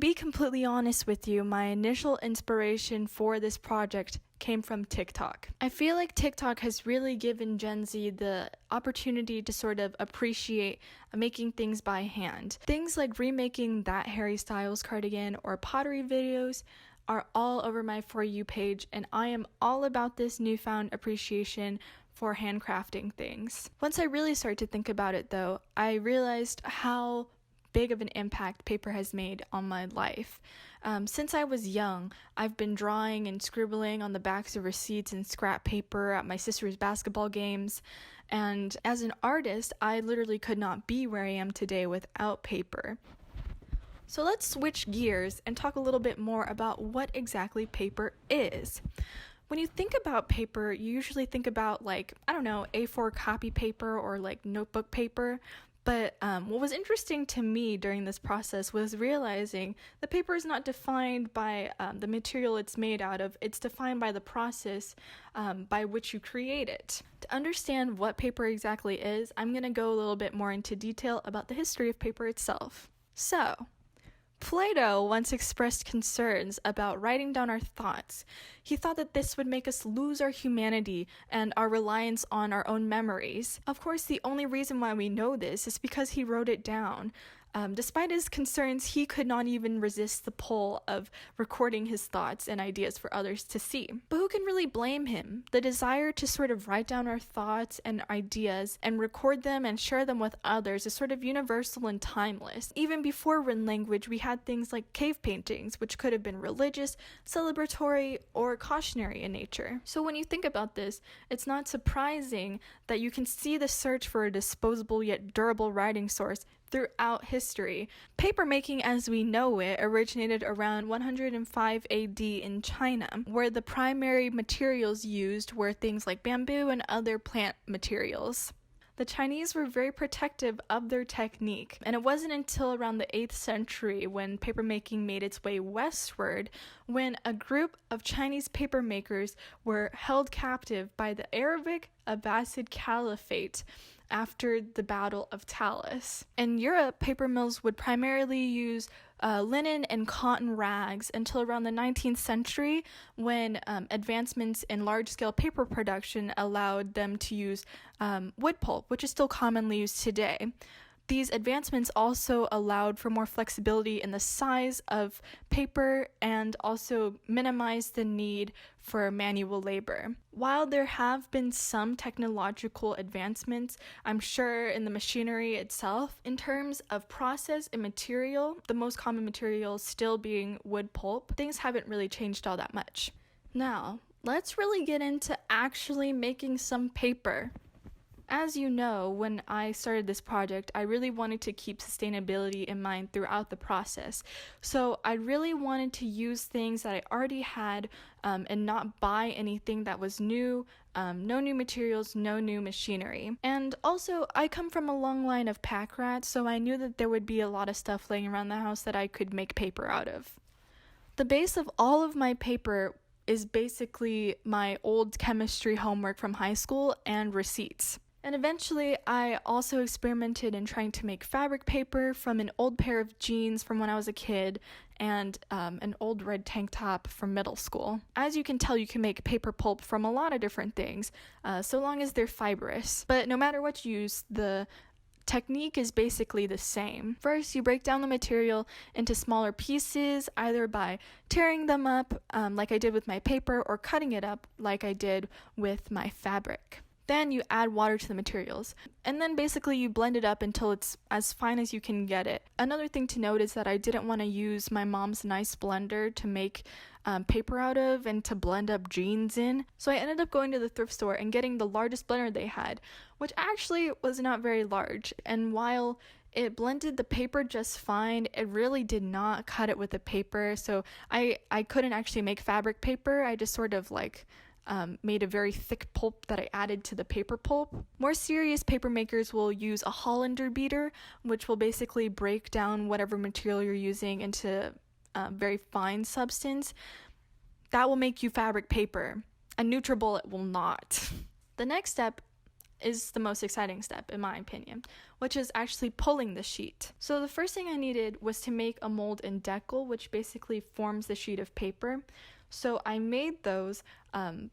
be completely honest with you, my initial inspiration for this project came from TikTok. I feel like TikTok has really given Gen Z the opportunity to sort of appreciate making things by hand. Things like remaking that Harry Styles cardigan or pottery videos are all over my For You page, and I am all about this newfound appreciation for handcrafting things. Once I really started to think about it though, I realized how big of an impact paper has made on my life. Since I was young, I've been drawing and scribbling on the backs of receipts and scrap paper at my sister's basketball games, and as an artist, I literally could not be where I am today without paper. So let's switch gears and talk a little bit more about what exactly paper is. When you think about paper, you usually think about A4 copy paper or notebook paper. But what was interesting to me during this process was realizing the paper is not defined by the material it's made out of. It's defined by the process by which you create it. To understand what paper exactly is, I'm going to go a little bit more into detail about the history of paper itself. So, Plato once expressed concerns about writing down our thoughts. He thought that this would make us lose our humanity and our reliance on our own memories. Of course, the only reason why we know this is because he wrote it down. Despite his concerns, he could not even resist the pull of recording his thoughts and ideas for others to see. But who can really blame him? The desire to sort of write down our thoughts and ideas and record them and share them with others is sort of universal and timeless. Even before written language, we had things like cave paintings, which could have been religious, celebratory, or cautionary in nature. So when you think about this, it's not surprising that you can see the search for a disposable yet durable writing source throughout history. Papermaking as we know it originated around 105 AD in China, where the primary materials used were things like bamboo and other plant materials. The Chinese were very protective of their technique, and it wasn't until around the 8th century when papermaking made its way westward when a group of Chinese papermakers were held captive by the Arabic Abbasid Caliphate after the Battle of Talis. In Europe, paper mills would primarily use linen and cotton rags until around the 19th century when advancements in large-scale paper production allowed them to use wood pulp, which is still commonly used today. These advancements also allowed for more flexibility in the size of paper and also minimized the need for manual labor. While there have been some technological advancements, I'm sure in the machinery itself, in terms of process and material, the most common material still being wood pulp, things haven't really changed all that much. Now, let's really get into actually making some paper. As you know, when I started this project, I really wanted to keep sustainability in mind throughout the process. So I really wanted to use things that I already had and not buy anything that was new, no new materials, no new machinery. And also, I come from a long line of pack rats, so I knew that there would be a lot of stuff laying around the house that I could make paper out of. The base of all of my paper is basically my old chemistry homework from high school and receipts. And eventually, I also experimented in trying to make fabric paper from an old pair of jeans from when I was a kid and an old red tank top from middle school. As you can tell, you can make paper pulp from a lot of different things, so long as they're fibrous. But no matter what you use, the technique is basically the same. First, you break down the material into smaller pieces, either by tearing them up, like I did with my paper, or cutting it up, like I did with my fabric. Then you add water to the materials, and then basically you blend it up until it's as fine as you can get it. Another thing to note is that I didn't want to use my mom's nice blender to make paper out of and to blend up jeans in, so I ended up going to the thrift store and getting the largest blender they had, which actually was not very large, and while it blended the paper just fine, it really did not cut it with the paper, so I couldn't actually make fabric paper. I just sort of made a very thick pulp that I added to the paper pulp. More serious paper makers will use a Hollander beater, which will basically break down whatever material you're using into very fine substance. That will make you fabric paper. A NutriBullet will not. The next step is the most exciting step, in my opinion, which is actually pulling the sheet. So the first thing I needed was to make a mold in decal, which basically forms the sheet of paper. So I made those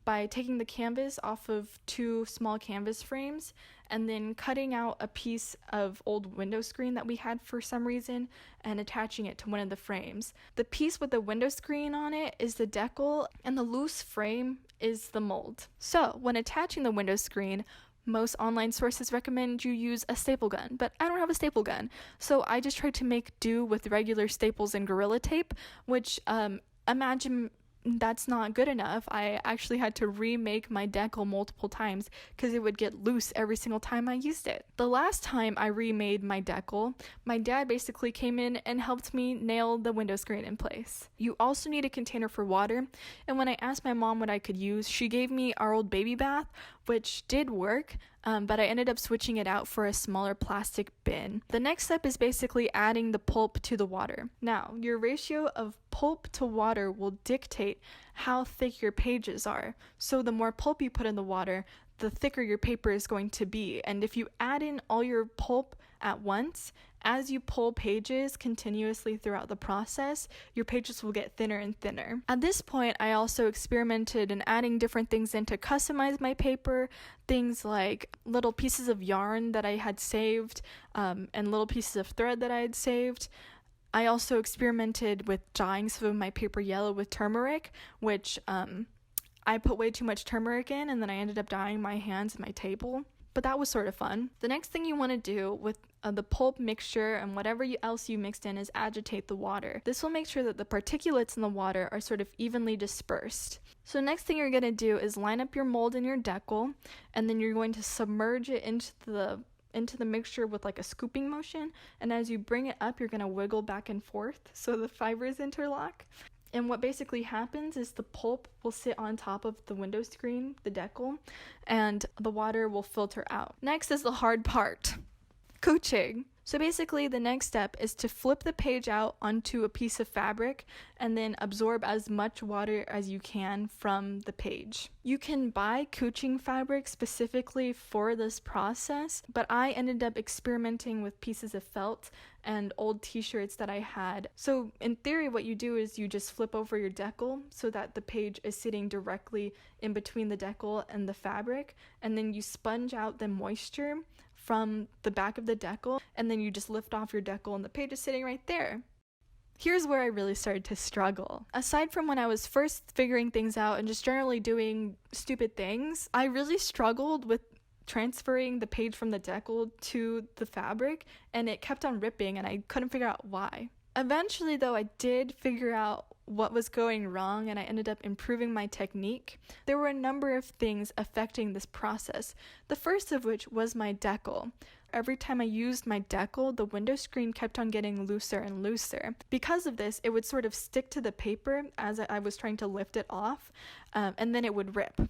by taking the canvas off of 2 small canvas frames and then cutting out a piece of old window screen that we had for some reason and attaching it to one of the frames. The piece with the window screen on it is the decal and the loose frame is the mold. So when attaching the window screen, most online sources recommend you use a staple gun, but I don't have a staple gun. So I just tried to make do with regular staples and Gorilla Tape, which imagine that's not good enough. I actually had to remake my decal multiple times because it would get loose every single time I used it. The last time I remade my decal, my dad basically came in and helped me nail the window screen in place. You also need a container for water, and when I asked my mom what I could use, she gave me our old baby bath, which did work, but I ended up switching it out for a smaller plastic bin. The next step is basically adding the pulp to the water. Now, your ratio of pulp to water will dictate how thick your pages are. So the more pulp you put in the water, the thicker your paper is going to be. And if you add in all your pulp at once, as you pull pages continuously throughout the process, your pages will get thinner and thinner. At this point, I also experimented in adding different things in to customize my paper, things like little pieces of yarn that I had saved, and little pieces of thread that I had saved. I also experimented with dyeing some of my paper yellow with turmeric, which I put way too much turmeric in, and then I ended up dyeing my hands and my table. But that was sort of fun. The next thing you want to do with the pulp mixture and whatever else you mixed in is agitate the water. This will make sure that the particulates in the water are sort of evenly dispersed. So next thing you're going to do is line up your mold in your decal, and then you're going to submerge it into the mixture with like a scooping motion, and as you bring it up, you're going to wiggle back and forth so the fibers interlock. And what basically happens is the pulp will sit on top of the window screen, the decal, and the water will filter out. Next is the hard part, couching. So basically the next step is to flip the page out onto a piece of fabric and then absorb as much water as you can from the page. You can buy couching fabric specifically for this process, but I ended up experimenting with pieces of felt and old t-shirts that I had. So in theory, what you do is you just flip over your decal so that the page is sitting directly in between the decal and the fabric, and then you sponge out the moisture from the back of the decal, and then you just lift off your decal and the page is sitting right there. Here's where I really started to struggle. Aside from when I was first figuring things out and just generally doing stupid things, I really struggled with transferring the page from the decal to the fabric, and it kept on ripping and I couldn't figure out why. Eventually, though, I did figure out what was going wrong and I ended up improving my technique. There were a number of things affecting this process, the first of which was my decal. Every time I used my decal, the window screen kept on getting looser and looser. Because of this, it would sort of stick to the paper as I was trying to lift it off, and then it would rip.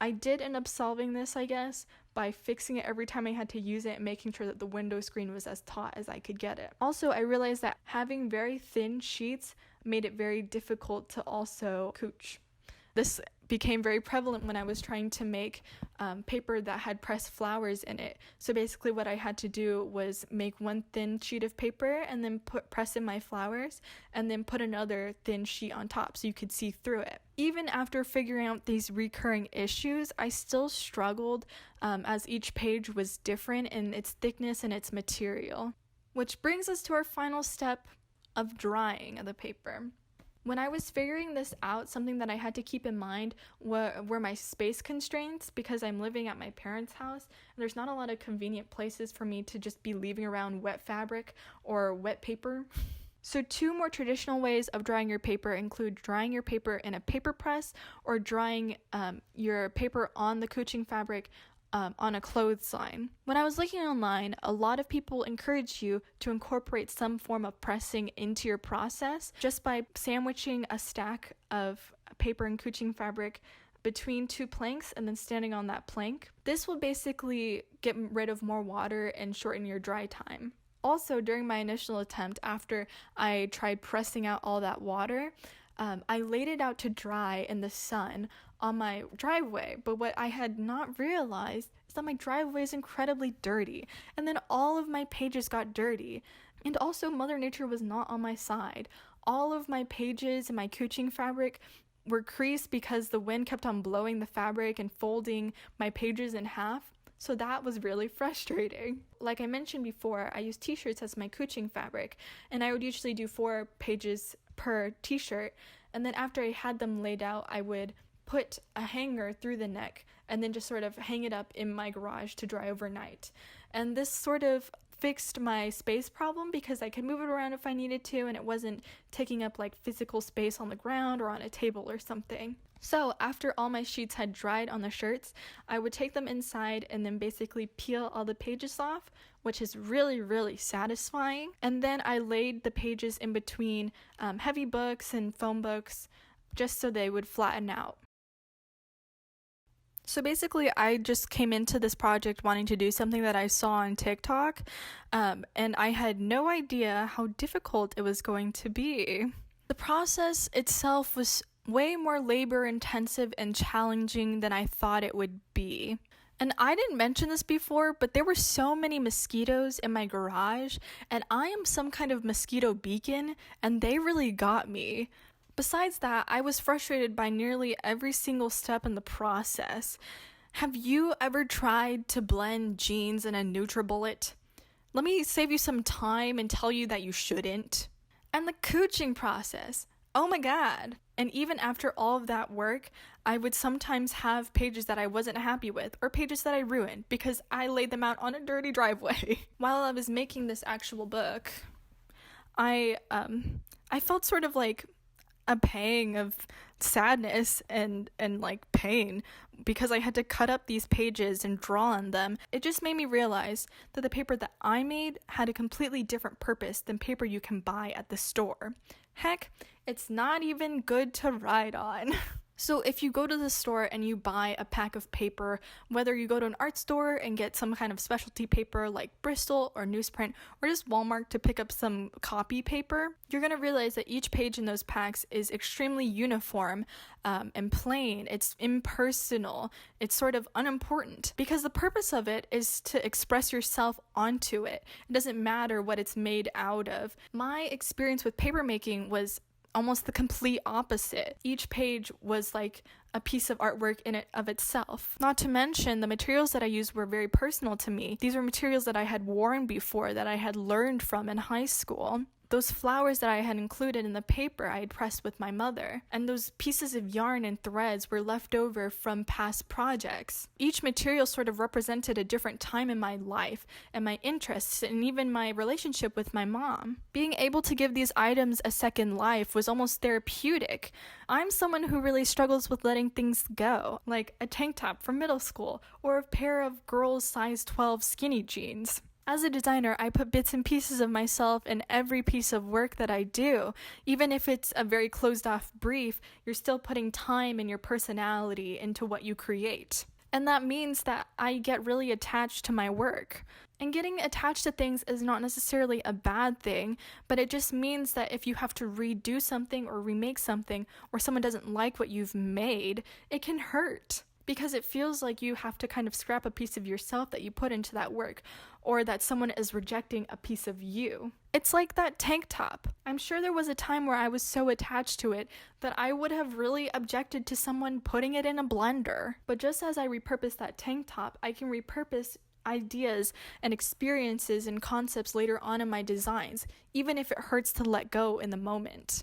I did end up solving this, I guess, by fixing it every time I had to use it and making sure that the window screen was as taut as I could get it. Also, I realized that having very thin sheets made it very difficult to also couch. This became very prevalent when I was trying to make paper that had pressed flowers in it. So basically what I had to do was make one thin sheet of paper and then press in my flowers and then put another thin sheet on top so you could see through it. Even after figuring out these recurring issues, I still struggled as each page was different in its thickness and its material. Which brings us to our final step of drying of the paper. When I was figuring this out, something that I had to keep in mind were my space constraints, because I'm living at my parents' house and there's not a lot of convenient places for me to just be leaving around wet fabric or wet paper. So 2 more traditional ways of drying your paper include drying your paper in a paper press or drying your paper on the couching fabric on a clothesline. When I was looking online, a lot of people encourage you to incorporate some form of pressing into your process just by sandwiching a stack of paper and couching fabric between 2 planks and then standing on that plank. This will basically get rid of more water and shorten your dry time. Also, during my initial attempt, after I tried pressing out all that water, I laid it out to dry in the sun on my driveway. But what I had not realized is that my driveway is incredibly dirty. And then all of my pages got dirty. And also, Mother Nature was not on my side. All of my pages and my couching fabric were creased because the wind kept on blowing the fabric and folding my pages in half. So that was really frustrating. Like I mentioned before, I use t-shirts as my couching fabric, and I would usually do 4 pages per t-shirt. And then after I had them laid out, I would put a hanger through the neck and then just sort of hang it up in my garage to dry overnight. And this sort of fixed my space problem because I could move it around if I needed to, and it wasn't taking up like physical space on the ground or on a table or something. So after all my sheets had dried on the shirts, I would take them inside and then basically peel all the pages off, which is really, really satisfying. And then I laid the pages in between heavy books and foam books just so they would flatten out. So basically, I just came into this project wanting to do something that I saw on TikTok, and I had no idea how difficult it was going to be. The process itself was way more labor intensive and challenging than I thought it would be. And I didn't mention this before, but there were so many mosquitoes in my garage, and I am some kind of mosquito beacon, and they really got me. Besides that, I was frustrated by nearly every single step in the process. Have you ever tried to blend jeans in a NutriBullet? Let me save you some time and tell you that you shouldn't. And the couching process. Oh my god. And even after all of that work, I would sometimes have pages that I wasn't happy with, or pages that I ruined because I laid them out on a dirty driveway. While I was making this actual book, I felt sort of like a pang of sadness and like pain because I had to cut up these pages and draw on them. It just made me realize that the paper that I made had a completely different purpose than paper you can buy at the store. Heck, it's not even good to write on. So if you go to the store and you buy a pack of paper, whether you go to an art store and get some kind of specialty paper like Bristol or newsprint, or just Walmart to pick up some copy paper, you're going to realize that each page in those packs is extremely uniform and plain. It's impersonal. It's sort of unimportant because the purpose of it is to express yourself onto it. It doesn't matter what it's made out of. My experience with paper making was almost the complete opposite. Each page was like a piece of artwork in it of itself. Not to mention, the materials that I used were very personal to me. These were materials that I had worn before, that I had learned from in high school. Those flowers that I had included in the paper I had pressed with my mother, and those pieces of yarn and threads were left over from past projects. Each material sort of represented a different time in my life and my interests and even my relationship with my mom. Being able to give these items a second life was almost therapeutic. I'm someone who really struggles with letting things go, like a tank top from middle school or a pair of girls' size 12 skinny jeans. As a designer, I put bits and pieces of myself in every piece of work that I do. Even if it's a very closed-off brief, you're still putting time and your personality into what you create. And that means that I get really attached to my work. And getting attached to things is not necessarily a bad thing, but it just means that if you have to redo something or remake something, or someone doesn't like what you've made, it can hurt. Because it feels like you have to kind of scrap a piece of yourself that you put into that work, or that someone is rejecting a piece of you. It's like that tank top. I'm sure there was a time where I was so attached to it that I would have really objected to someone putting it in a blender. But just as I repurposed that tank top, I can repurpose ideas and experiences and concepts later on in my designs, even if it hurts to let go in the moment.